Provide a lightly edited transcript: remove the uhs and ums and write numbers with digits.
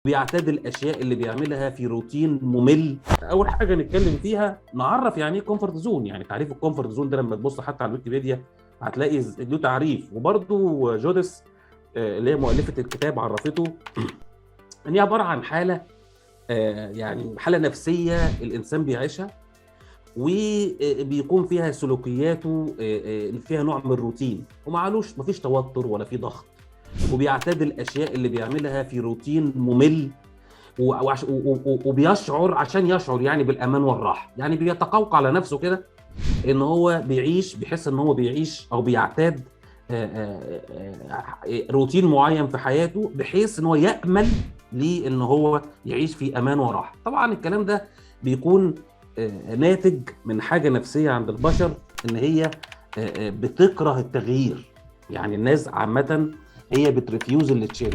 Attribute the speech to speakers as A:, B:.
A: بيعتاد الاشياء اللي بيعملها في روتين ممل. اول حاجه نتكلم فيها نعرف يعني ايه كومفورت زون. يعني تعريف الكومفورت زون ده لما تبص حتى على الويكيبيديا هتلاقي له تعريف، وبرده جوديس اللي هي مؤلفه الكتاب عرفته ان هي عباره عن حاله، يعني حاله نفسيه الانسان بيعيشها وبيكون فيها سلوكياته فيها نوع من الروتين، ومعلوش مفيش توتر ولا في ضغط، وبيعتاد الاشياء اللي بيعملها في روتين ممل، وبيشعر عشان يشعر يعني بالامان والراحه. يعني بيتقوقع على نفسه كده ان هو بيحس ان هو بيعيش او بيعتاد روتين معين في حياته، بحيث ان هو يامل ليه ان هو يعيش في امان وراحه. طبعا الكلام ده بيكون ناتج من حاجه نفسيه عند البشر، ان هي بتكره التغيير. يعني الناس عامه هي بتريفيوز اللي تشينج.